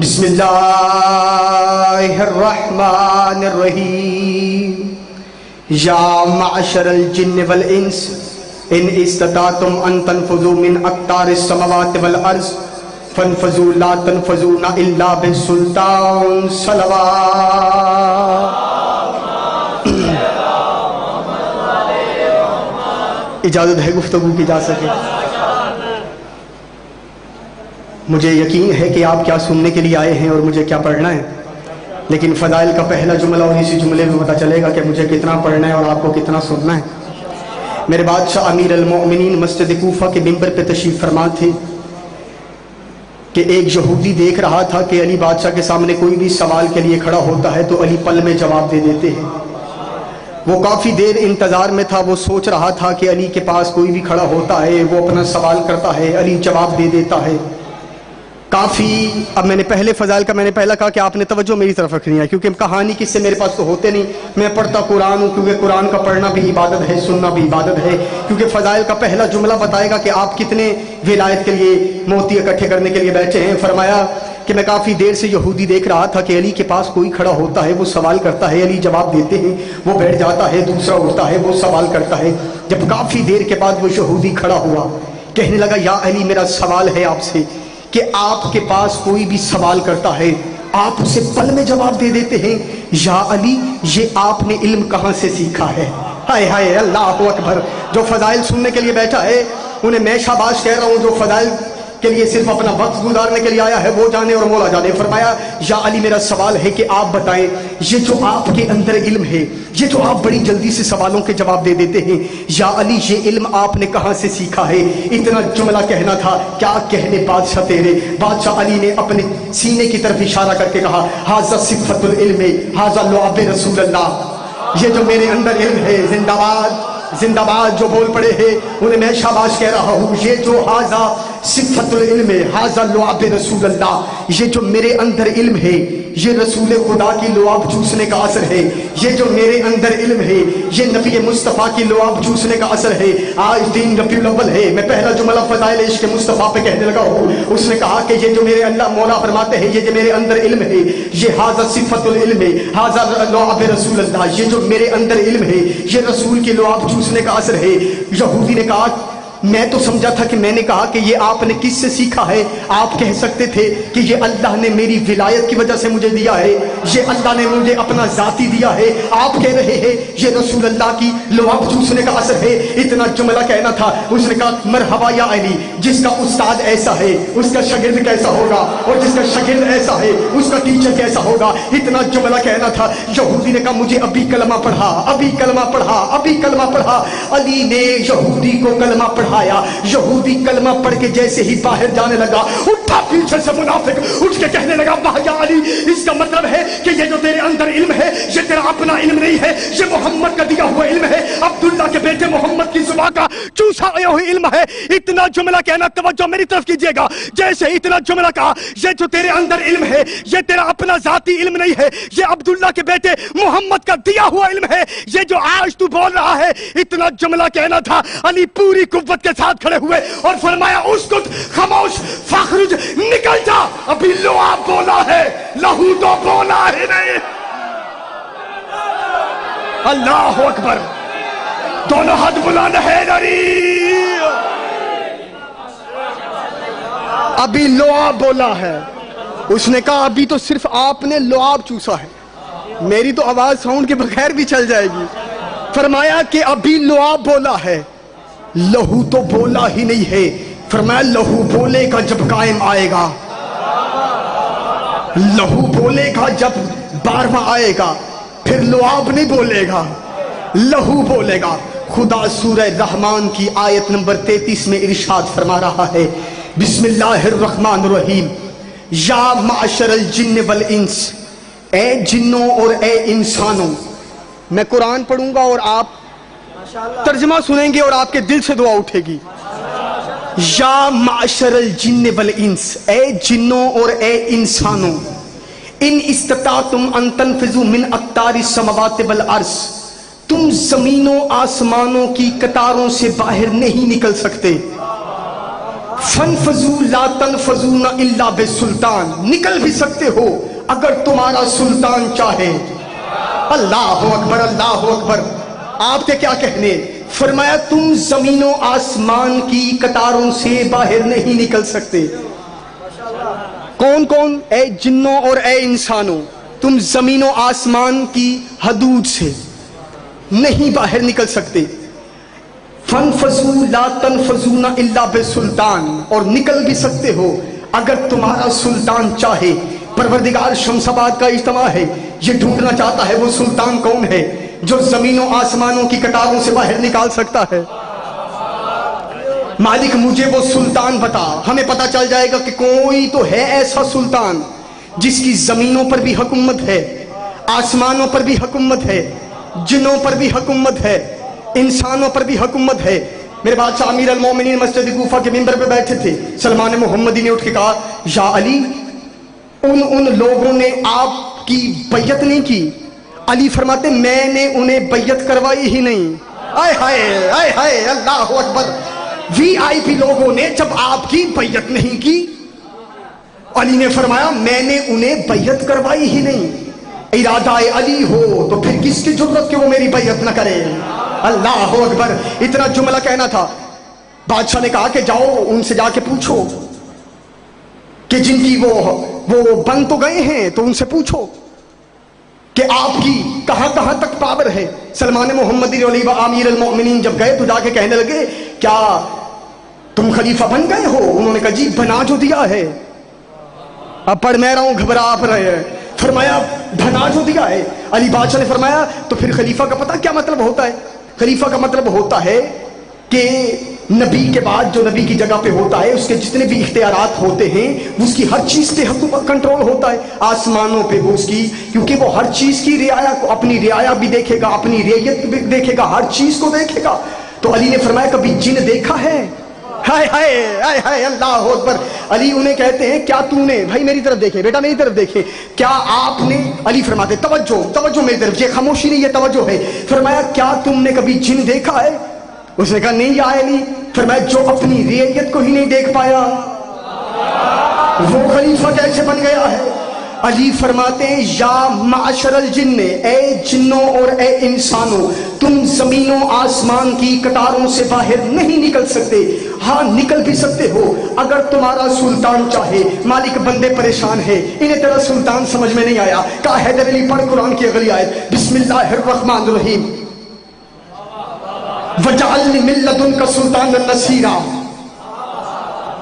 بسم اللہ الرحمن الرحیم یا معشر الجن والانس ان استطعتم ان تنفذوا من اقطار السماوات والارض فانفذوا لا تنفذون الا بالسلطان صلوات۔ اجازت ہے گفتگو کی جا سکے؟ مجھے یقین ہے کہ آپ کیا سننے کے لیے آئے ہیں اور مجھے کیا پڑھنا ہے، لیکن فضائل کا پہلا جملہ اور اسی جملے میں پتہ چلے گا کہ مجھے کتنا پڑھنا ہے اور آپ کو کتنا سننا ہے۔ میرے بادشاہ امیر المؤمنین مسجد کوفہ کے ممبر پہ تشریف فرما تھے کہ ایک یہودی دیکھ رہا تھا کہ علی بادشاہ کے سامنے کوئی بھی سوال کے لیے کھڑا ہوتا ہے تو علی پل میں جواب دے دیتے ہیں۔ وہ کافی دیر انتظار میں تھا، وہ سوچ رہا تھا کہ علی کے پاس کوئی بھی کھڑا ہوتا ہے، وہ اپنا سوال کرتا ہے، علی جواب دے دیتا ہے۔ کافی اب میں نے پہلے فضائل کا میں نے پہلا کہا کہ آپ نے توجہ میری طرف رکھنی ہے، کیونکہ کہانی کس سے میرے پاس تو ہوتے نہیں، میں پڑھتا قرآن ہوں، کیونکہ قرآن کا پڑھنا بھی عبادت ہے، سننا بھی عبادت ہے، کیونکہ فضائل کا پہلا جملہ بتائے گا کہ آپ کتنے ولایت کے لیے موتی اکٹھے کرنے کے لیے بیٹھے ہیں۔ فرمایا کہ میں کافی دیر سے یہودی دیکھ رہا تھا کہ علی کے پاس کوئی کھڑا ہوتا ہے، وہ سوال کرتا ہے، علی جواب دیتے ہیں، وہ بیٹھ جاتا ہے، دوسرا اٹھتا ہے، وہ سوال کرتا ہے۔ جب کافی دیر کے بعد وہ یہودی کھڑا ہوا، کہنے لگا یا علی میرا سوال ہے آپ سے کہ آپ کے پاس کوئی بھی سوال کرتا ہے آپ اسے پل میں جواب دے دیتے ہیں، یا علی یہ آپ نے علم کہاں سے سیکھا ہے؟ ہائے ہائے اللہ اکبر۔ جو فضائل سننے کے لیے بیٹھا ہے انہیں میں شاباش کہہ رہا ہوں، جو فضائل کے لیے صرف اپنا وقت گزارنے کے لیے آیا ہے وہ جانے اور مولا جانے۔ فرمایا یا علی میرا سوال ہے کہ آپ بتائیں یہ جو آپ کے اندر علم ہے، یہ جو آپ بڑی جلدی سے سوالوں کے جواب دے دیتے ہیں، یا علی یہ علم آپ نے کہاں سے سیکھا ہے؟ اتنا جملہ کہنا تھا، کیا کہنے بادشاہ تیرے۔ بادشاہ علی نے اپنے سینے کی طرف اشارہ کر کے کہا ھذا صفت العلم ھذا لعب رسول اللہ، یہ جو میرے اندر علم ہے، زندہ باد زندہ باد جو بول پڑے ہیں انہیں میں شاباش کہہ رہا ہوں، یہ جو ھذا صفت العلم ھذا لعب رسول اللہ، یہ جو میرے اندر علم ہے یہ رسول خدا کی لعاب چوسنے کا اثر ہے، یہ جو میرے اندر علم ہے یہ نبی مصطفیٰ کی لعاب چوسنے کا اثر ہے۔ آج دین ربیع الاول ہے، میں پہلا جملہ فضائل عشق مصطفیٰ پہ کہنے لگا ہوں۔ اس نے کہا کہ یہ جو میرے اللہ مولا فرماتے ہیں یہ جو میرے اندر علم ہے یہ ھذا صفت العلم ھذا لعب رسول اللہ، یہ جو میرے اندر علم ہے یہ رسول کی لعاب چوسنے کا اثر ہے۔ یہودی نے کہا میں تو سمجھا تھا کہ میں نے کہا کہ یہ آپ نے کس سے سیکھا ہے، آپ کہہ سکتے تھے کہ یہ اللہ نے میری ولایت کی وجہ سے مجھے دیا ہے، یہ اللہ نے مجھے اپنا ذاتی دیا ہے، آپ کہہ رہے ہیں یہ رسول اللہ کی لعاب چوسنے کا اثر ہے۔ اتنا جملہ کہنا تھا۔ اس نے کہا مرحبا یا علی، جس کا استاد ایسا ہے اس کا شاگرد کیسا ہوگا، اور جس کا شاگرد ایسا ہے اس کا ٹیچر کیسا ہوگا۔ اتنا جملہ کہنا تھا۔ یہودی نے کہا مجھے ابھی کلمہ پڑھا، ابھی کلمہ پڑھا، ابھی کلمہ پڑھا۔ علی نے یہودی کو کلمہ پڑھا، یہودی کلمہ پڑھ کے جیسے ہی باہر جانے لگا اٹھا پیچھے سے منافق اٹھ کے کہنے لگا واہ یا علی، اس کا مطلب ہے کہ یہ جو تیرے اندر علم ہے یہ تیرا اپنا علم نہیں ہے، یہ محمد کا دیا ہوا علم ہے، عبداللہ کے بیٹے محمد کی زبان کا چوسا ہوا علم ہے۔ اتنا جملہ کہنا، توجہ میری طرف کیجئے گا، جیسے اتنا جملہ کہا یہ جو تیرے اندر علم ہے یہ تیرا اپنا ذاتی علم نہیں ہے، یہ عبداللہ کے بیٹے محمد کا دیا ہوا علم ہے، یہ جو آج تو بول رہا ہے۔ اتنا جملہ کہنا تھا، علی پوری قوت کے ساتھ کھڑے ہوئے اور فرمایا اسکت، خاموش، فخرج، نکل جا، ابھی لعاب بولا ہے، لہو تو بولا ہی نہیں۔ اللہ اکبر، دونوں ہاتھ بلند ہے نری، ابھی لعاب بولا ہے۔ اس نے کہا ابھی تو صرف آپ نے لعاب چوسا ہے، میری تو آواز ساؤنڈ کے بغیر بھی چل جائے گی۔ فرمایا کہ ابھی لعاب بولا ہے، لہو تو بولا ہی نہیں ہے۔ فرمایا لہو بولے گا جب قائم آئے گا، لہو بولے گا جب بارواں آئے گا، پھر لعاب نہیں بولے گا، لہو بولے گا۔ خدا سورہ رحمان کی آیت نمبر 33 میں ارشاد فرما رہا ہے بسم اللہ الرحمن الرحیم یا معشر الجن والانس، اے جنوں اور اے انسانوں۔ میں قرآن پڑھوں گا اور آپ ترجمہ سنیں گے اور آپ کے دل سے دعا اٹھے گی۔ یا معشر الجن والانس، اے جنوں اور اے انسانوں، ان استطاعتم ان تنفذوا من اقطار السماوات والارض، تم زمینوں آسمانوں کی قطاروں سے باہر نہیں نکل سکتے۔ فَانْفَذُوا لَا تَنْفَذُونَ إِلَّا بِالسُّلْطَان، نکل بھی سکتے ہو اگر تمہارا سلطان چاہے۔ اللہ اکبر، اللہ اکبر۔ آپ کے کیا کہنے؟ فرمایا تم زمین و آسمان کی قطاروں سے باہر نہیں نکل سکتے۔ کون کون؟ اے جنوں اور اے انسانوں، تم زمین و آسمان کی حدود سے نہیں باہر نکل سکتے۔ فَانْفَذُوا لَا تَنْفَذُونَ إِلَّا بِالسُّلْطَان، اور نکل بھی سکتے ہو اگر تمہارا سلطان چاہے۔ پروردگار شمس آباد کا اجتماع ہے، یہ ڈھونڈنا چاہتا ہے وہ سلطان کون ہے جو زمین و آسمانوں کی قطاروں سے باہر نکال سکتا ہے۔ مالک مجھے وہ سلطان بتا، ہمیں پتا چل جائے گا کہ کوئی تو ہے ایسا سلطان جس کی زمینوں پر بھی حکومت ہے، آسمانوں پر بھی حکومت ہے، جنوں پر بھی حکومت ہے، انسانوں پر بھی حکومت ہے۔ میرے بادشاہ امیر المومنین مسجد کوفہ کے منبر پہ بیٹھے تھے، سلمان محمدی نے اٹھ کے کہا یا علی، ان لوگوں نے آپ کی بیعت نہیں کی۔ علی فرماتے میں نے انہیں بیعت کروائی ہی نہیں۔ آئے ہائے آئے ہائے، اللہ اکبر۔ وی آئی پی لوگوں نے جب آپ کی بیعت نہیں کی، علی نے فرمایا میں نے انہیں بیعت کروائی ہی نہیں۔ ارادہ علی ہو تو پھر کس کی ضرورت کہ وہ میری بیعت نہ کرے؟ اللہ اکبر۔ اتنا جملہ کہنا تھا۔ بادشاہ نے کہا کہ جاؤ ان سے جا کے پوچھو کہ جن کی وہ بن تو گئے ہیں تو ان سے پوچھو کہ آپ کی کہاں کہاں تک پاور ہے۔ سلمان محمدی علی و امیر المؤمنین جب گئے تو جا کے کہنے لگے کیا تم خلیفہ بن گئے ہو؟ انہوں نے کہا جی بنا جو دیا ہے۔ اب پڑھ میں رہا ہوں، گھبرا آپ رہے ہیں۔ فرمایا بنا جو دیا ہے۔ علی بادشاہ نے فرمایا تو پھر خلیفہ کا پتہ کیا مطلب ہوتا ہے؟ خلیفہ کا مطلب ہوتا ہے کہ نبی کے بعد جو نبی کی جگہ پہ ہوتا ہے اس کے جتنے بھی اختیارات ہوتے ہیں اس کی ہر چیز پہ حکومت کنٹرول ہوتا ہے۔ آسمانوں پہ وہ اس کی، کیونکہ وہ ہر چیز کی رعایا کو، اپنی رعایا بھی دیکھے گا، اپنی رعیت بھی دیکھے گا، ہر چیز کو دیکھے گا۔ تو علی نے فرمایا کبھی جن دیکھا ہے؟ ہائے ہائے ہائے ہائے، اللہ اکبر۔ علی انہیں کہتے ہیں کیا تو نے، بھائی میری طرف دیکھے، بیٹا میری طرف دیکھے، کیا آپ نے؟ علی فرماتے توجہ توجہ میری طرف، یہ خاموشی نہیں یہ توجہ ہے۔ فرمایا کیا تم نے کبھی جن دیکھا ہے؟ اس نے کہا نہیں یا علی۔ فرمایا جو اپنی رعیت کو ہی نہیں دیکھ پایا وہ خلیفہ کیسے بن گیا ہے؟ علی فرماتے ہیں یا معاشر الجن، اے جنوں اور اے انسانوں، تم زمین و آسمان کی قطاروں سے باہر نہیں نکل سکتے، ہاں نکل بھی سکتے ہو اگر تمہارا سلطان چاہے۔ مالک بندے پریشان ہے، انہیں تیرا سلطان سمجھ میں نہیں آیا۔ کہا حیدر علی پڑھ قرآن کی اگلی آیت، بسم اللہ الرحمن الرحیم، وَجَعَلْنِ مِن لَّدُنْكَ سُلْطَانًا نَصِيرًا۔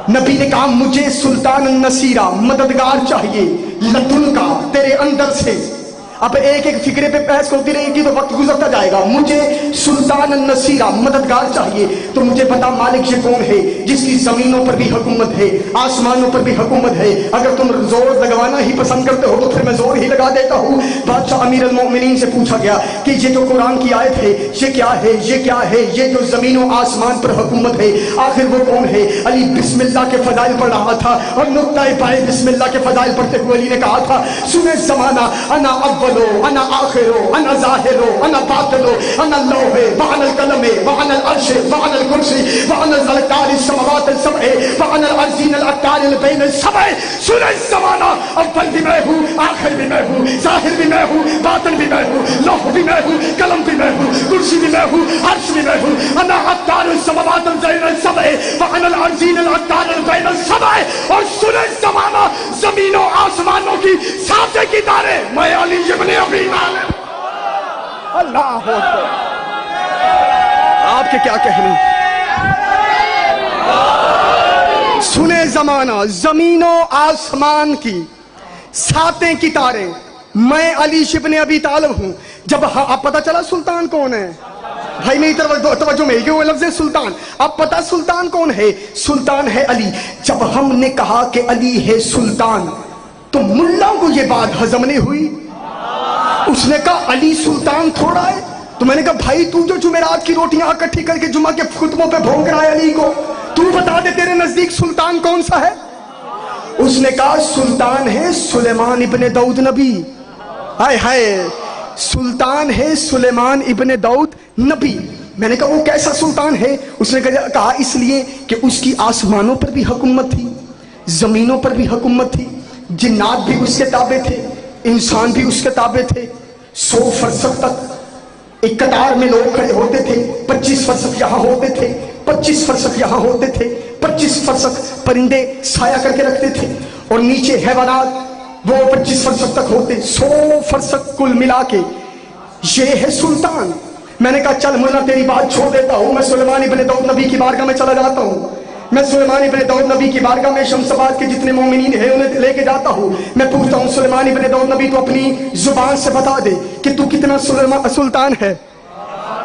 نبی نے کہا مجھے سلطان النصیرہ، مددگار چاہیے، لدن کا، تیرے اندر سے۔ اب ایک ایک فکرے پہ بحث ہوتی رہے گی تو وقت گزرتا جائے گا۔ مجھے سلطان النصیرہ، مددگار چاہیے، تو مجھے بتا مالک یہ کون ہے جس کی زمینوں پر بھی حکومت ہے، آسمانوں پر بھی حکومت ہے؟ اگر تم زور لگوانا ہی پسند کرتے ہو تو پھر میں زور ہی لگا دیتا ہوں۔ بادشاہ امیر المؤمنین سے پوچھا گیا کہ یہ جو قرآن کی آیت ہے یہ کیا ہے؟ یہ کیا ہے؟ یہ جو زمین و آسمان پر حکومت ہے آخر وہ کون ہے؟ علی بسم اللہ کے فضائل پڑھ رہا تھا اور نقطۂ پائے بسم اللہ کے فضائل پڑھتے ہوئے علی نے کہا تھا سنے زمانہ انا اولو انا آخرو انا ظاہرو انا باطنو انا اللوح وعن القلم وعن العرش وعن الکرسی وعن الزلکار السماوات السبع وعن الارضین الاکار البین السبع۔ سنے زمانہ اول بھی میں ہوں، آخر بھی میں ہوں، ظاہر بھی میں ہوں، باطن بھی میں ہوں، لوح بھی میں ہوں، قلم بھی میں ہوں، کرسی بھی میں ہوں، عرش بھی میں ہوں۔ انا اکار السماوات البین السبع وعن الارضین الاکار البین السبع۔ اور سنے زمانہ زمین و آسمانوں کی ساتھ کی دارے میں علی ابن ابی طالب۔ اللہ اکبر، آپ کے کیا کہنے؟ سنے زمانہ زمین و آسمان کی ساتیں کی تاریں میں علی ابن ابی طالب ہوں۔ جب اب پتا چلا سلطان کون ہے، بھائی میری طرف توجہ میں کہ وہ لفظ سلطان، اب پتا سلطان کون ہے؟ سلطان ہے علی۔ جب ہم نے کہا کہ علی ہے سلطان تو ملا کو یہ بات ہضم نہیں ہوئی۔ اس نے کہا علی سلطان تھوڑا ہے۔ تو میں نے کہا بھائی تو جو جمعرات کی روٹیاں اکٹھی کر کے جمعہ کے خطبوں پہ بھونک رہا ہے علی کو، تو بتا دے تیرے نزدیک سلطان کون سا ہے؟ اس نے کہا سلطان ہے سلیمان ابن داؤد نبی۔ ہائے ہائے، سلطان ہے سلیمان ابن داؤد نبی۔ میں نے کہا وہ کیسا سلطان ہے؟ اس نے کہا اس لیے کہ اس کی آسمانوں پر بھی حکومت تھی، زمینوں پر بھی حکومت تھی، جنات بھی اس کے تابع تھے، انسان بھی اس کے تابع تھے۔ 100 فرسخ تک ایک قطار میں لوگ کھڑے ہوتے تھے، 25 فرسخ یہاں ہوتے تھے، 25 فرسخ یہاں ہوتے تھے، 25 فرسخ پرندے سایہ کر کے رکھتے تھے، اور نیچے حیوانات وہ 25 فرسخ تک ہوتے، 100 فرسخ کل ملا کے۔ یہ ہے سلطان۔ میں نے کہا چل مولانا تیری بات چھوڑ دیتا ہوں، میں سلیمان ابن داؤد نبی کی بارگاہ میں چلا جاتا ہوں، میں سلیمان ابن داؤد نبی کی بارگاہ میں شمس آباد کے جتنے مومنین ہیں انہیں لے کے جاتا ہوں، میں پوچھتا ہوں سلیمان ابن داؤد نبی تو اپنی زبان سے بتا دے کہ تو کتنا سلطان ہے۔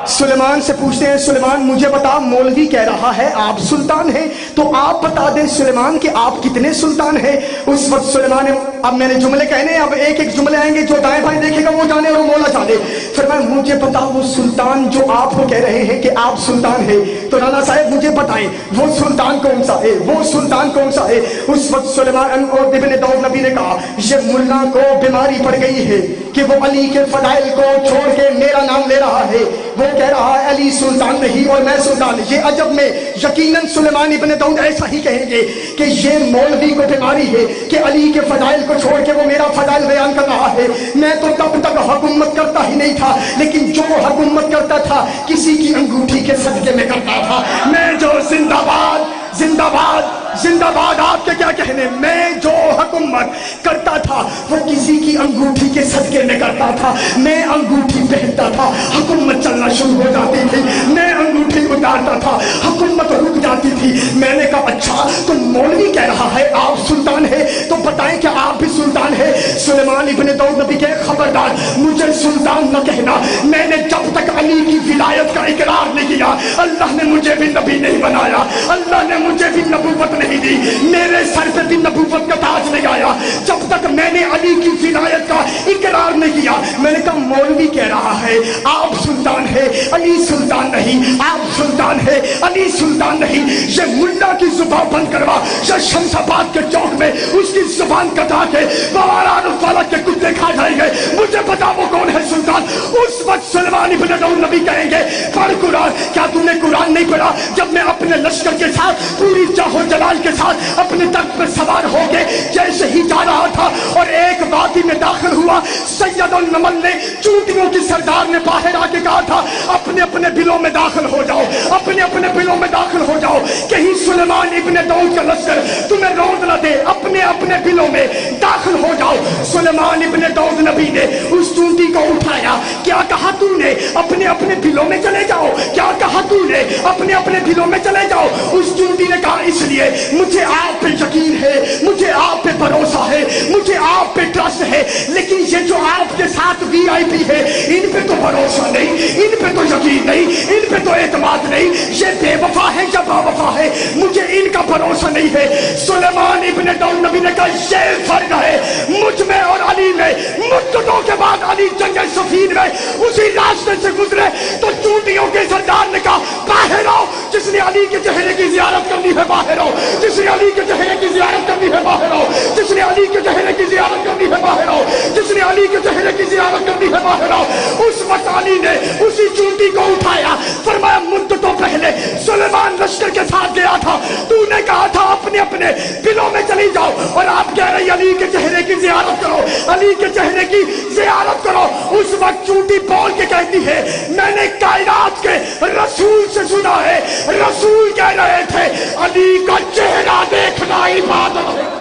سلیمان سے پوچھتے ہیں سلیمان مجھے بتا، مولوی کہہ رہا ہے آپ سلطان ہیں، تو آپ بتا دیں سلیمان کہ آپ کتنے سلطان ہیں۔ اس وقت سلیمان، اب میں نے جملے کہنے، اب ایک ایک جملے آئیں گے، جو دائیں بائیں دیکھے گا وہ جانے اور مولا جانے۔ فرمایا مجھے بتا وہ سلطان جو آپ کو کہہ رہے ہیں کہ آپ سلطان ہیں، تو رانا صاحب مجھے بتائیں وہ سلطان کون سا ہے، وہ سلطان کون سا ہے۔ اس وقت سلیمان اور ابن داؤد نبی نے کہا یہ ملا کو بیماری پڑ گئی ہے کہ وہ علی کے فضائل کو چھوڑ کے میرا نام لے رہا ہے، وہ کہہ رہا ہے علی سلطان نہیں اور میں سلطان۔ یہ عجب میں یقیناً سلیمان ابن داؤد ایسا ہی کہیں گے کہ یہ مولوی کو بیماری ہے کہ علی کے فضائل کو چھوڑ کے وہ میرا فضائل بیان کر رہا ہے۔ میں تو تب تک حکومت کرتا ہی نہیں تھا، لیکن جو حکومت کرتا تھا کسی کی انگوٹھی کے صدقے میں کرتا تھا۔ میں جو زندہ باد زندہ باد زندہ باد، آپ کے کیا کہنے، میں جو حکومت کرتا تھا وہ کسی کی انگوٹھی کے صدقے میں کرتا تھا۔ میں انگوٹھی پہنتا تھا، حکومت چلنا شروع ہو جاتی تھی، میں انگوٹھی اتارتا تھا، حکومت رک جاتی تھی۔ میں نے کہا اچھا تو مولوی کہہ رہا ہے آپ سلطان ہے، تو بتائیں کہ آپ بھی سلطان ہے۔ سلیمان ابن داؤد نبی کے خبردار مجھے سلطان نہ کہنا، میں نے جب تک علی کی ولایت کا اقرار نہیں کیا اللہ نے مجھے بھی نبی نہیں بنایا، اللہ نے مجھے بھی نبوت نہیں دی، میرے سر پہ بھی نبوت کا تاج نہیں آیا جب تک میں نے علی کی ولایت کا اقرار نہیں کیا۔ میں نے کہا مولوی کہہ رہا ہے آپ سلطان ہے، علی سلطان نہیں، آپ سلطان ہے علی سلطان نہیں۔ یہ ملا کی زبان بند کروا، یہ شمس آباد کے چوک میں اس کی زبان کٹا کے بواران فلک کے کتے کھا جائیں گے، مجھے بتا وہ کون ہے سلطان۔ اس وقت سلیمان ابن داؤد نبی کہیں گے پڑھ قرآن، کیا تم نے قرآن نہیں پڑھا؟ جب میں اپنے لشکر کے ساتھ پوری جاہ و جلال کے ساتھ اپنے تخت پر سوار ہو کے جیسے ہی جا رہا تھا اور ایک وادی میں داخل ہوا، سید النمل نے چونٹیوں کی سردار نے باہر آ کے کہا تھا اپنے اپنے بلوں میں داخل ہو جاؤ، اپنے اپنے بلوں میں داخل ہو جاؤ، کہیں سلیمان ابن داؤد کا لشکر تمہیں روند نہ دے، اپنے اپنے بلوں میں داخل ہو جاؤ۔ سلیمان ابن داؤد نبی نے اس چونٹی کو اٹھایا، کیا کہا تو نے اپنے اپنے بلوں میں چلے جاؤ، کیا کہا تو نے اپنے اپنے بلوں میں چلے جاؤ۔ اس چونٹی نے کہا اس لیے مجھے آپ پہ یقین ہے، مجھے آپ پہ بھروسہ ہے، مجھے آپ پہ ٹرسٹ ہے، لیکن یہ جو آپ کے ساتھ وی آئی پی ہے ان پہ تو بھروسہ نہیں، ان پہ تو یقین نہیں، ان پہ تو اعتماد نہیں، یہ بے وفا ہے یا با وفا ہے، مجھے ان کا بھروسہ نہیں ہے۔ سلیمان ابن داؤد نبی نے کہا یہ فرق ہے مجھ میں اور علی میں، مدتوں کے بعد علی جنگ صفین میں اسی راستے سے گزرے تو چونٹیوں کے سردار نے کہا باہر آؤ، جس نے علی کے چہرے کی زیارت کرنی ہے باہر آؤ، جس نے علی کے چہرے کی زیارت کرنی ہے باہر آؤ، جس نے علی کے چہرے کی زیارت کرنی ہے باہر آؤ، جس نے علی کے چہرے کی زیارت کرنی ہے باہر آؤ۔ اس وقت علی نے اسی چونٹی کو اٹھایا، فرمایا مدتوں پہلے سلیمان لشکر کے ساتھ گیا تھا، تو نے کہا تھا اپنے اپنے بلوں میں چلی جاؤ، اور آپ کہہ رہے علی کے چہرے کی زیارت کرو، علی کے چہرے کی زیارت کرو۔ اس وقت چونٹی بول کے کہتی ہے میں نے کائنات کے رسول سے سنا ہے، رسول کہہ رہے تھے علی کا چہرہ دیکھنا عبادت ہے۔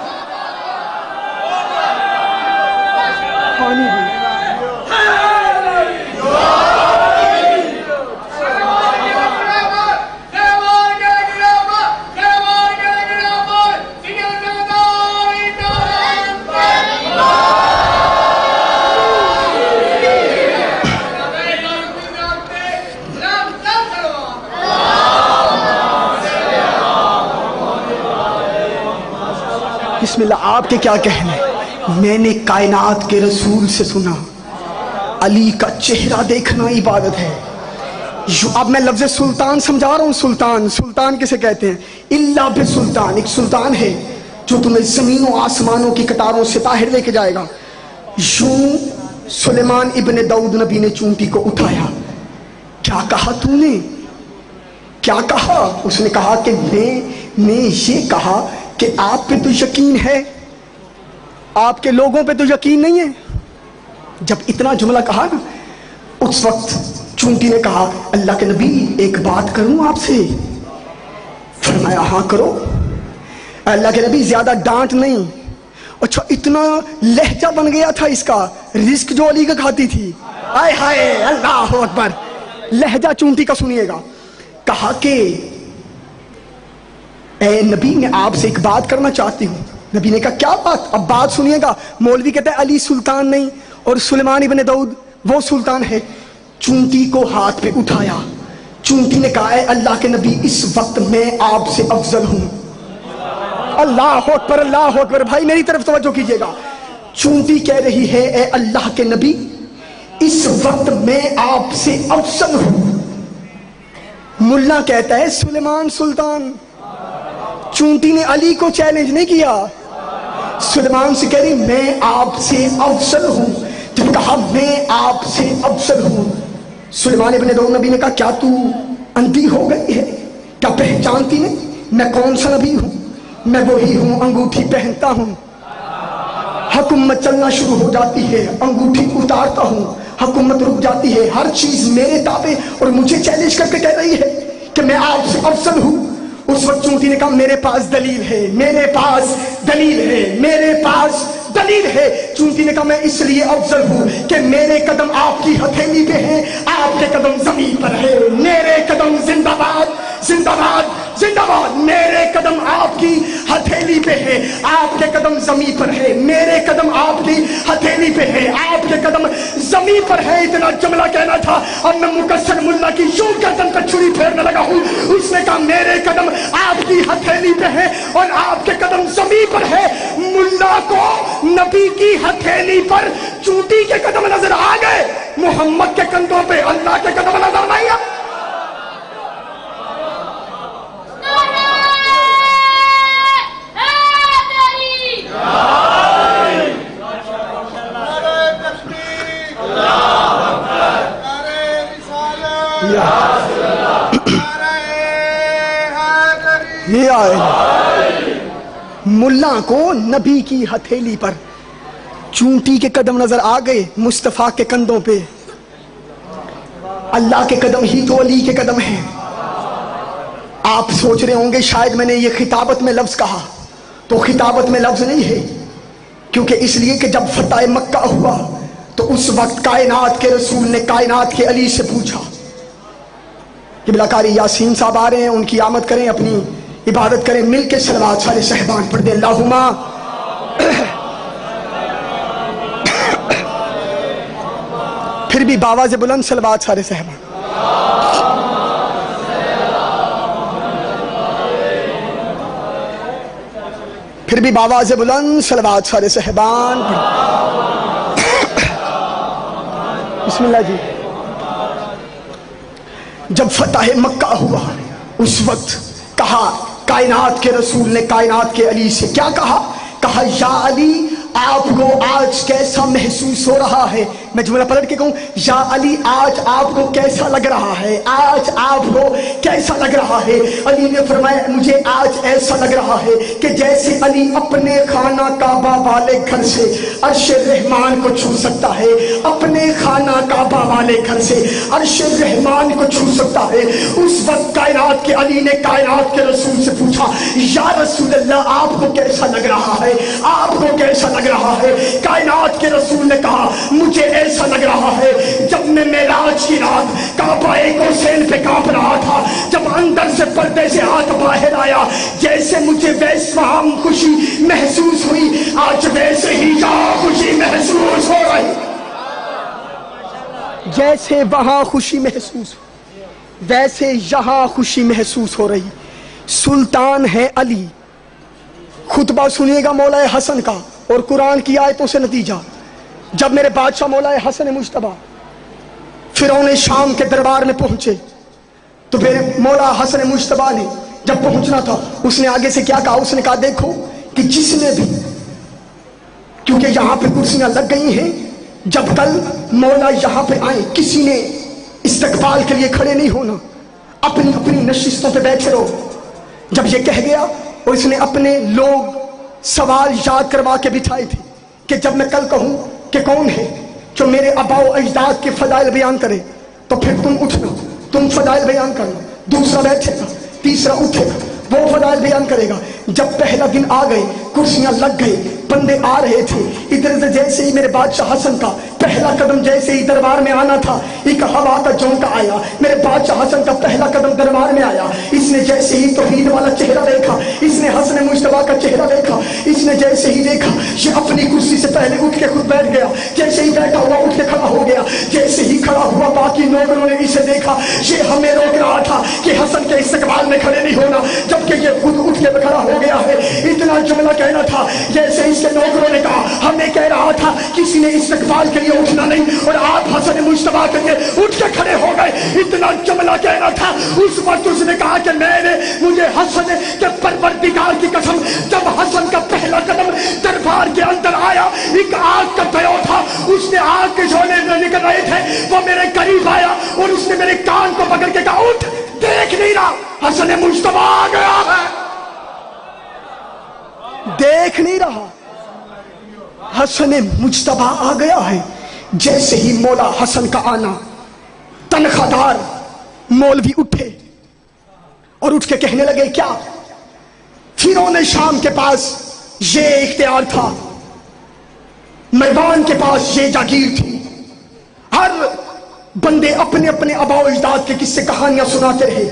پانی بھی بسم اللہ، آپ کے کیا کہنے؟ میں نے کائنات کے رسول سے سنا علی کا چہرہ دیکھنا عبادت ہے۔ اب میں لفظ سلطان سمجھا رہا ہوں، سلطان سلطان کسے کہتے ہیں؟ اللہ بسلطان، ایک سلطان ہے جو تمہیں زمین و آسمانوں کی قطاروں سے باہر لے کے جائے گا۔ یوں سلیمان ابن داؤد نبی نے چونٹی کو اٹھایا، کیا کہا تو نے کیا کہا؟ اس نے کہا کہ میں نے یہ کہا کہ آپ پہ تو یقین ہے، آپ کے لوگوں پہ تو یقین نہیں ہے۔ جب اتنا جملہ کہا نا، اس وقت چونٹی نے کہا اللہ کے نبی ایک بات کروں آپ سے؟ فرمایا ہاں کرو۔ اللہ کے نبی زیادہ ڈانٹ نہیں۔ اچھا اتنا لہجہ بن گیا تھا اس کا، رزق جو علی کا کھاتی تھی، آئے ہائے اللہ اکبر، لہجہ چونٹی کا سنیے گا۔ کہا کہ اے نبی میں آپ سے ایک بات کرنا چاہتی ہوں۔ نبی نے کہا کیا بات؟ اب بات سنیے گا۔ مولوی کہتے ہیں علی سلطان نہیں اور سلیمان ابن داؤد وہ سلطان ہے۔ چونٹی کو ہاتھ پہ اٹھایا، چونٹی نے کہا اے اللہ کے نبی اس وقت میں آپ سے افضل ہوں۔ اللہ اکبر اللہ اکبر، بھائی میری طرف توجہ کیجئے گا۔ چونٹی کہہ رہی ہے اے اللہ کے نبی اس وقت میں آپ سے افضل ہوں۔ ملا کہتا ہے سلیمان سلطان۔ چونٹی نے علی کو چیلنج نہیں کیا، سلیمان سے کہہ رہی میں آپ سے افضل ہوں۔ جب کہا میں آپ سے افضل ہوں، سلیمان ابن داؤد نبی نے کہا کیا تو اندھی ہو گئی ہے؟ کیا پہچانتی نہیں میں کون سا نبی ہوں؟ میں وہی ہوں، انگوٹھی پہنتا ہوں، حکومت چلنا شروع ہو جاتی ہے، انگوٹھی اتارتا ہوں، حکومت رک جاتی ہے، ہر چیز میرے تابع، اور مجھے چیلنج کر کے کہہ رہی ہے کہ میں آپ سے افضل ہوں۔ اس وقت چونٹی نے کہا میرے پاس دلیل ہے، میرے پاس دلیل ہے، میرے پاس دلیل ہے۔ چونٹی نے کہا میں اس لیے افضل ہوں کہ میرے قدم آپ کی ہتھیلی پہ ہیں، آپ کے قدم زمین پر ہے۔ میرے قدم زندہ باد زندہ باد زندہ باد، میرے قدم آپ کی ہتھیلی پہ ہے، آپ کے قدم زمین پر ہے۔ میرے قدم آپ کی ہتھیلی پہ ہے، آپ کے قدم زمین پر ہے۔ اتنا جملہ کہنا تھا، اب میں مکسر ملا کی یوں گردن پہ چھری پھیرنے لگا ہوں۔ اس نے کہا میرے قدم آپ کی ہتھیلی پہ ہے اور آپ کے قدم زمین پر ہے۔ ملا کو نبی کی ہتھیلی پر چونٹی کے قدم نظر آ گئے، محمد کے کندھوں پہ اللہ کے قدم نظر نہیں آئے۔ یہ آئے ملا کو نبی کی ہتھیلی پر چونٹی کے قدم نظر آ گئے، مصطفیٰ کے کندھوں پہ۔ اللہ کے قدم ہی تو علی کے قدم ہیں۔ آپ سوچ رہے ہوں گے شاید میں نے یہ خطابت میں لفظ کہا، تو خطابت میں لفظ نہیں ہے، کیونکہ اس لیے کہ جب فتح مکہ ہوا تو اس وقت کائنات کے رسول نے کائنات کے علی سے پوچھا۔ قبلہ قاری یاسین صاحب آ رہے ہیں، ان کی آمد کریں، اپنی عبادت کریں، مل کے صلوات سارے صحبان پڑھ دیں۔ اللہم پھر بھی باواز بلند صلوات سارے صحبان۔ پھر بھی باواز بلند صلوات سارے صحبان پڑھ۔ بسم اللہ جی۔ جب فتح مکہ ہوا اس وقت کہا کائنات کے رسول نے کائنات کے علی سے کیا کہا؟ کہا یا علی آپ کو آج کیسا محسوس ہو رہا ہے؟ میں جملہ پلٹ کے کہوں یا علی آج آپ کو کیسا لگ رہا ہے؟ آج آپ کو کیسا لگ رہا ہے؟ علی نے فرمایا مجھے آج ایسا لگ رہا ہے کہ جیسے علی اپنے خانہ کعبہ والے گھر سے عرش رحمان کو چھو سکتا ہے، اپنے خانہ کعبہ والے گھر سے عرش رحمان کو چھو سکتا ہے۔ اس وقت کائنات کے علی نے کائنات کے رسول سے پوچھا یا رسول اللہ آپ کو کیسا لگ رہا ہے؟ آپ کو کیسا لگ رہا ہے؟ کائنات کے رسول نے کہا مجھے ایسا لگ رہا ہے جب میں معراج کی رات کعبہ حسین پہ کانپ رہا تھا، جب اندر سے پردے سے ہاتھ باہر آیا، جیسے مجھے وہاں خوشی محسوس ہوئی آج ویسے ہی یہاں خوشی محسوس ہو رہی۔ جیسے وہاں خوشی محسوس ہو ویسے یہاں خوشی محسوس ہو رہی۔ سلطان ہے علی۔ خطبہ سنیے گا مولا حسن کا اور قرآن کی آیتوں سے نتیجہ۔ جب میرے بادشاہ مولا حسن مجتبیٰ فرعون شام کے دربار میں پہنچے تو میرے مولا حسن مجتبیٰ نے جب پہنچنا تھا اس نے آگے سے کیا کہا؟ اس نے کہا دیکھو کہ جس نے بھی، کیونکہ یہاں پہ کرسیاں لگ گئی ہیں، جب کل مولا یہاں پہ آئیں کسی نے استقبال کے لیے کھڑے نہیں ہونا، اپنی اپنی نشستوں پہ بیٹھے رہو. جب یہ کہہ گیا اور اس نے اپنے لوگ سوال یاد کروا کے بٹھائے تھے کہ جب میں کل کہوں کہ کون ہے جو میرے آباء و اجداد کے فضائل بیان کرے تو پھر تم اٹھنا, تم فضائل بیان کرنا. دوسرا بیٹھے گا, تیسرا اٹھے گا, وہ فضائل بیان کرے گا. جب پہلا دن آ گئے, کرسیاں لگ گئی, بندے آ رہے تھے, ادھر سے جیسے ہی میرے بادشاہ حسن کا پہلا قدم جیسے ہی دربار میں آنا تھا, ایک ہوا کا جھونکا آیا. میرے بادشاہ حسن کا پہلا قدم دربار میں آیا. اس نے جیسے ہی توحید والا چہرہ دیکھا, اس نے حسن مجتبیٰ کا چہرہ دیکھا, اس نے جیسے ہی دیکھا یہ اپنی کرسی سے پہلے اٹھ کے خود بیٹھ گیا. جیسے ہی بیٹھا ہوا اٹھ کے کھڑا ہو گیا. جیسے ہی کھڑا ہوا باقی نوکروں نے اسے دیکھا. یہ ہمیں روک رہا تھا کہ حسن کے استقبال میں کھڑے نہیں ہونا, جبکہ یہ خود اٹھ کے کھڑا ہو گیا ہے. اتنا جملہ کہنا تھا جیسے اس کے نوکروں نے کہا ہمیں کہہ رہا تھا کسی نے استقبال کے لیے اٹھنا نہیں اور آپ حسن مجتبیٰ کے لیے اٹھ کے کھڑے ہو گئے. اتنا جملہ کہنا تھا. اس وقت اس نے کہا کہ مجھے حسن کے پروردگار کی قسم, جب حسن کا پہلا قدم دربار کے اندر آیا ایک آگ کا تیو تھا, اس نے آگ کے شعلے نکل رہے تھے, وہ میرے قریب آیا اور اس نے میرے کان کو پکڑ کے کہا اٹھ, دیکھ نہیں رہا حسن مجتبیٰ آ گیا ہے, دیکھ نہیں رہا حسن مجتبیٰ آ گیا ہے. جیسے ہی مولا حسن کا آنا, تنخواہ دار مولوی اٹھے اور اٹھ کے کہنے لگے کیا فرعون شام کے پاس یہ اختیار تھا, میدان کے پاس یہ جاگیر تھی, ہر بندے اپنے اپنے آباء و اجداد کے قصے کہانیاں سناتے رہے.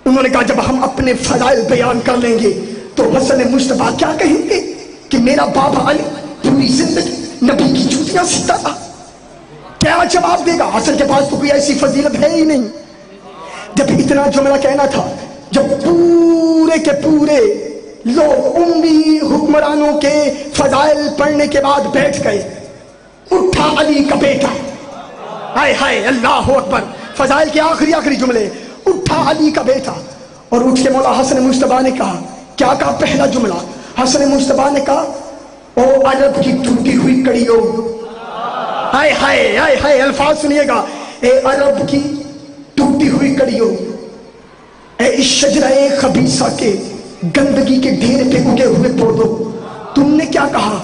انہوں نے کہا جب ہم اپنے فضائل بیان کر لیں گے تو حسن مجتبیٰ کیا کہیں گے کہ میرا بابا علی پوری زندگی نبی کی جوتیاں سیتا تھا. کیا جواب دے گا؟ حسن کے پاس تو کوئی ایسی فضیلت ہے ہی نہیں. جب اتنا جملہ کہنا تھا, جب پورے کے پورے لوگ امی حکمرانوں کے فضائل پڑھنے کے بعد بیٹھ گئے, اٹھا علی کا بیٹا, ہائے ہائے اللہ اکبر, فضائل کے آخری جملے, اٹھا علی کا بیٹا. اور اٹھ کے مولا حسن مجتبیٰ نے کہا, کیا کہا پہلا جملہ؟ حسن مجتبیٰ نے کہا او عرب کی ٹوٹی ہوئی کڑیوں, ہائے ہائے ہائے ہائے, الفاظ سنیے گا, اے عرب کی ٹوٹی ہوئی کڑیوں, اے اس شجرہ خبیثہ کے گندگی کے ڈھیر پہ اگے ہوئے پودوں, تم نے کیا کہا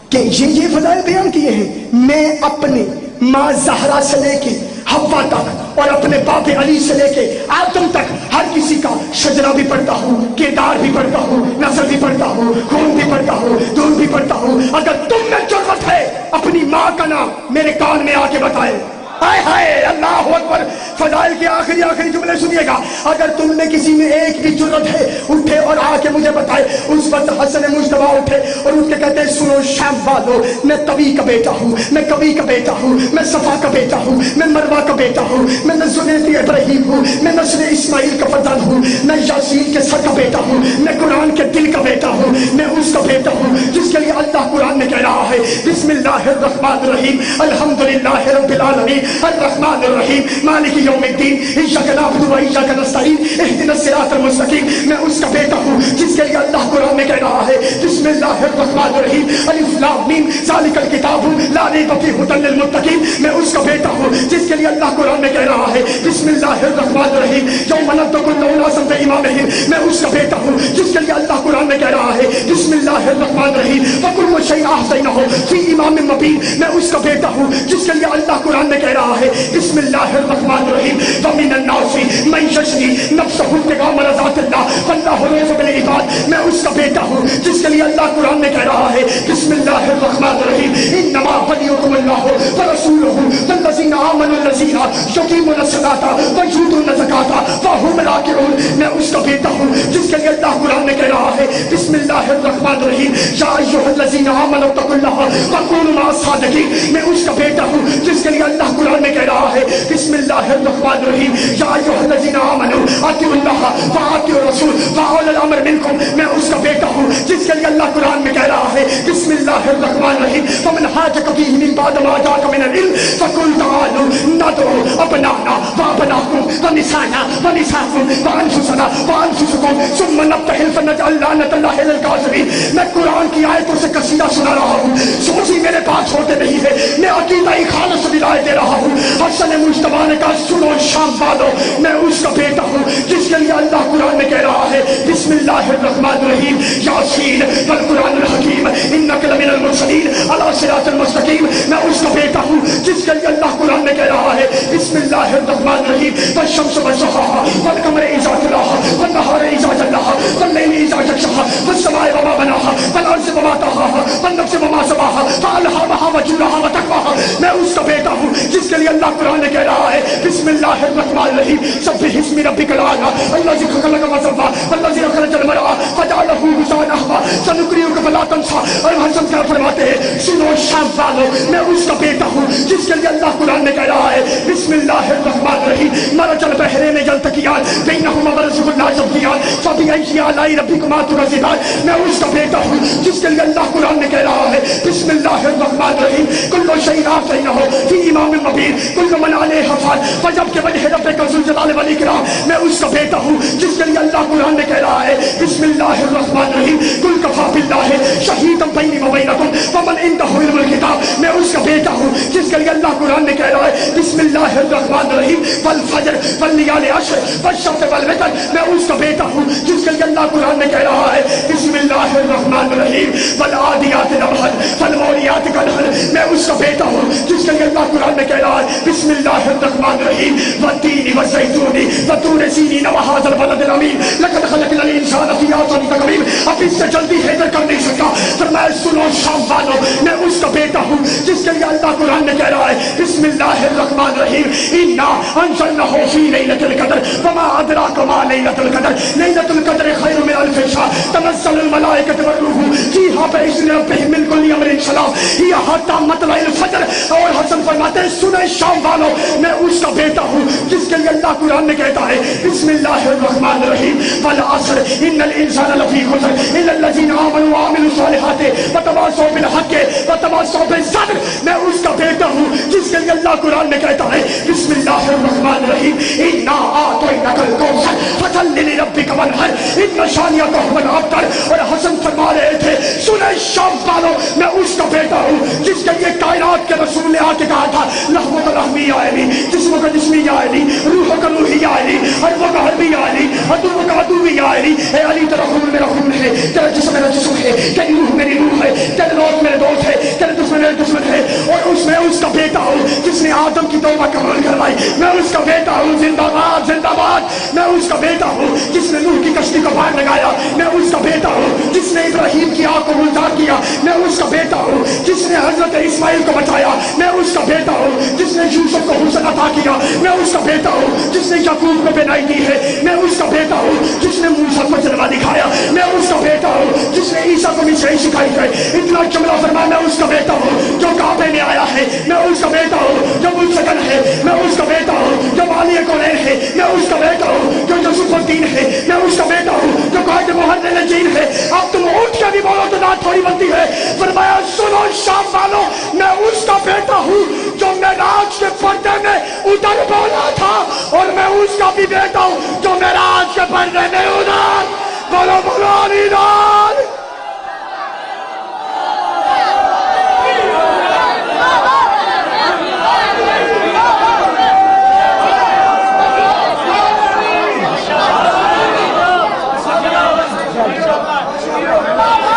کہ یہ فضائل بیان کیے ہیں؟ میں اپنے ماں زہرا سے لے کے حوا تک اور اپنے باپ علی سے لے کے آدم تک ہر کسی کا شجرہ بھی پڑھتا ہوں, کردار بھی پڑھتا ہوں, نسل بھی پڑھتا ہوں, خون بھی پڑھتا ہوں, دودھ بھی پڑھتا ہوں. اگر تم میں ضرورت ہے اپنی ماں کا نام میرے کان میں آ کے بتائے. ہائے ہائے اللہ اکبر, فضائل کے آخری جملے سنیے گا. اگر تم میں کسی میں ایک بھی جرت ہے اٹھے اور آ کے مجھے بتائے. اس وقت حسن مجتبیٰ اٹھے اور اٹھ کے کہتے ہیں سنو شام والو, میں طوی کا بیٹا ہوں, میں کبھی کا بیٹا ہوں, میں صفا کا بیٹا ہوں, میں مروہ کا بیٹا ہوں, میں نسل ابراہیم ہوں, میں نسل اسماعیل کا فرزند ہوں, میں یاسین کے سر کا بیٹا ہوں, میں قرآن کے دل کا بیٹا ہوں, میں اس کا بیٹا ہوں جس کے لیے اللہ قرآن میں کہہ رہا ہے بسم اللہ الرحمن الرحیم الحمدللہ رب العالمین الرحمن الرحیم مالک یوم الدین ایاک نعبد و ایاک نستعین اہدنا الصراط المستقیم. میں اس کا بیٹا ہوں جس کے لیے اللہ قرآن میں کہہ رہا ہے بسم اللہ الرحمن الرحیم الف لام میم ذالک الکتاب لا ریب فیہ ھدی للمتقین. میں اس کا بیٹا ہوں جس کے لیے اللہ قرآن میں کہہ رہا ہے بسم اللہ الرحمن الرحیم یوم ندعو کل اناس بامامہم. میں اس کا بیٹا ہوں جس کے لیے اللہ قرآن میں کہہ رہا ہے بسم اللہ الرحمن الرحیم وکل شیء احصیناہ فی امام مبین. میں اس کا بیٹا ہوں جس کے لیے اللہ قرآن میں کہہ رہا ہے بسم اللہ الرحمن الرحیم ومن الناس من یشری نفسہ ابتغاء مرضات اللہ واللہ رؤوف بالعباد. میں اس کا بیٹا ہوں جس کے لیے اللہ قرآن میں کہہ رہا ہے بسم اللہ الرحمن الرحیم انما ولیکم اللہ ورسولہ والذین آمنوا الذین یقیمون الصلاۃ ویؤتون الزکاۃ وهم راکعون. میں اس کا بیٹا ہوں جس کے لیے اللہ قرآن میں کہہ رہا ہے بسم اللہ الرحمن الرحیم یا ایھا الذین آمنوا اتقوا اللہ وکونوا مع الصادقین. میں اس کا بیٹا ہوں جس کے لیے اللہ قرآن میں کہہ رہا ہے بسم اللہ الرحمن الرحیم یا ایھا الذین آمنوا اطیعوا اللہ واطیعوا الرسول واولی الامر منکم. میں اس کا بیٹا ہوں جس کے لیے اللہ قرآن میں کہہ رہا ہے بسم اللہ الرحمن الرحیم فمن حاجک فیہ من بعد ما جاءک من العلم فقل تعالوا ندعو ابناءنا وابناءکم ونساءنا ونساءکم وانفسنا وانفسکم ثم نبتہل فنجعل لعنۃ اللہ علی الکاذبین. میں قرآن کی آیتوں سے قصیدہ سنا رہا ہوں, سوچی میرے پاس ہوتے نہیں ہے, میں عقیدہ خالص دلائے دے رہا ہوں. حسن مجتبی نے کہا سنو شام والو میں اس کا بیٹا ہوں جس کے لیے اللہ قرآن میں کہہ رہا ہے بسم اللہ الرحمن الرحیم یاسین والقرآن الحکیم انک لمن المرسلین علی صراط المستقیم. میں اس کا بیٹا ہوں جس کے لیے اللہ قرآن میں کہہ رہا ہے بسم اللہ الرحمن الرحیم والشمس وضحاها والقمر اذا تلاها والنهار اذا جلاها والليل اذا يغشاها والسماء وما بناها والارض وما طحاها والنفس وما سواها فالهمها فجورها وتقواها. میں اس کا بیٹا ہوں جس کے لیے اللہ قرآن نے کہہ رہا ہے بسم اللہ الرحمن الرحیم سبح اسم ربک الاعلی الذی خلق فسوى والذی اخرج المرعى فجعله غثاء احمر سنقرئک فلا تنسى. اور ہم کیا فرماتے ہیں سنو شام والو میں اس کا بیٹا ہوں جس کے لیے اللہ قرآن نے کہہ رہا ہے بسم اللہ الرحمن الرحیم مرج البحرین یلتقیان بینہما برزخ لا یبغیان فبأی آلاء ربکما تکذبان. میں اس کا بیٹا ہوں جس کے لیے اللہ قرآن نے کہہ رہا ہے بسم اللہ الرحمن الرحیم کل شیء اعطیناہ فی امام مبین کل من علیہا فان فجب کے وجہ ربک ذو الجلال والاکرام. میں اس کا بیٹا ہوں جس کے لیے اللہ قرآن نے کہہ رہا ہے بسم اللہ الرحمن الرحیم قل کفی باللہ شہیدا بینی و بینکم ومن عندہ علم الکتاب. میں اس کا بیٹا ہوں جس کے لیے اللہ قرآن نے کہہ رہا ہے بسم اللہ الرحمن الرحیم والفجر واللیال عشر والشمس والوتر. میں اس کا بیٹا ہوں جس کے لیے اللہ قرآن نے کہہ رہا ہے بسم اللہ الرحمن الرحیم والعادیات ضبحا فالموریات قدحا. میں اس کا بیٹا ہوں جس کے لیے اللہ قرآن نے کہہ رہا ہے بسم اللہ الرحمن الرحیم والتین والزیتون وطور سینین وہذا البلد الامین لقد خلقنا الانسان فی احسن تقویم. اب اس سے جلدی حیدر کر نہیں سکا. فرمایا سنو شام والو میں اس کا بیٹا ہوں جس کے لیے اللہ قرآن نے کہہ رہا ہے بسم اللہ الرحمن الرحیم انا انزلناہ فی لیلۃ القدر وما ادراک ما لیلۃ القدر لیلۃ القدر خیر من الف شہر تنزل الملائکۃ والروح فیہا باذن ربہم من کل امر سلام ہی حتی مطلع الفجر. اور حسن فرماتے ہیں سنیں شام والو میں اس کا بیٹا ہوں جس کے لیے اللہ قرآن میں کہتا ہے بسم اللہ الرحمن الرحیم والعصر ان الانسان لفی خسر الا الذین آمنوا وعملوا الصالحات وتواصوا بالحق وتواصوا بالصبر. میں اس کا بیٹا ہوں جس کے لیے اللہ قرآن میں کہتا ہے بسم اللہ الرحمن الرحیم انا اعطیناک الکوثر فصل لربک وانحر ان شانئک هو الابتر. اور حسن فرما رہے تھے سنیں شام والو میں اس کا بیٹا ہوں جس کے لیے کائنات کے رسول نے آ کے کہا تھا لحم کا لحمی آئلی جسم کا جسمی آئلی روح کا روحی آئلی حرب کا حربی آئلی عدو کا عدوی آئلی. اے علی تیرا خون میرا خون ہے تیرا جسم میرا جسم ہے تیری روح میری روح ہے تیرے دوست میرے دوست ہے تیرے دشمن میرے دشمن ہے. اور اس میں اس کا بیٹا ہوں جس نے آدم کی توبہ قبول کروائی. میں اس کا بیٹا ہوں زندہ باد زندہ باد. میں اس کا بیٹا ہوں جس نے نوح کی کشتی کو باہر لگایا. میں اس کا بیٹا ہوں جس نے ابراہیم کی آنکھ کو گلزار کیا. میں اس کا بیٹا ہوں جس نے حضرت اسماعیل کو بچایا. میں اس کا بیٹا ہوں جس نے یوسف کو حسن عطا کیا. میں اس کا بیٹا ہوں جس نے یعقوب کو بینائی دی ہے. میں اس کا بیٹا ہوں جس نے موسیٰ کو جلوہ دکھایا. میں اس کا بیٹا ہوں جس نے عیسیٰ کو مشرعی سکھائی ہے. اتنا جملہ فرمایا میں اس کا بیٹا ہوں جو کعبے میں آیا ہے. میں اس کا بیٹا ہوں جو ملسکن ہے. میں اس کا بیٹا ہوں جو والی کونین ہے. میں اس کا بیٹا ہوں جو یوسف الدین ہے. میں اس کا بیٹا ہوں جو قائد محرر الجین ہے. اب تم اٹھ کے بھی بولو تو بات تھوڑی بنتی ہے. فرمایا سنو شام والو میں اس کا بیٹا ہوں جو معراج کے پردے میں ادھر بولا تھا. اور میں اس کا بھی بیٹا ہوں جو معراج کے پردے میں ادھر بولو بولو علی لال.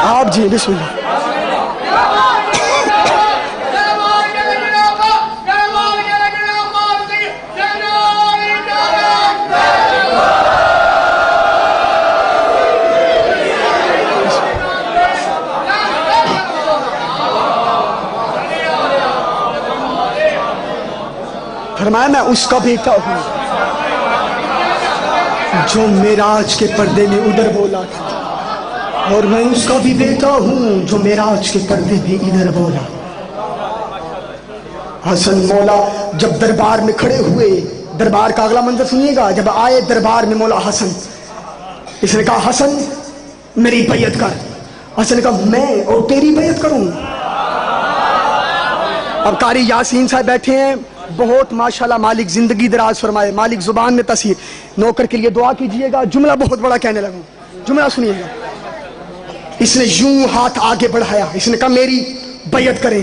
آپ جی بسم اللہ. فرمایا میں اس کا بیٹا ہوں جو معراج کے پردے میں ادھر بولا تھا. اور میں اس کا بھی بیٹا ہوں جو معراج کے پردے میں ادھر بولا. حسن مولا جب دربار میں کھڑے ہوئے, دربار کا اگلا منظر سنیے گا. جب آئے دربار میں مولا حسن, اس نے کہا حسن میری بیعت کر. حسن نے کہا میں اور تیری بیعت کروں. اب قاری یاسین صاحب بیٹھے ہیں, بہت ماشاءاللہ مالک زندگی دراز فرمائے, مالک زبان میں تصحیح. نوکر کے لیے دعا کیجئے گا. جملہ بہت بڑا کہنے لگوں, جملہ سنیے گا. اس نے یوں ہاتھ آگے بڑھایا, اس نے کہا میری بیعت کریں.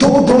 2-2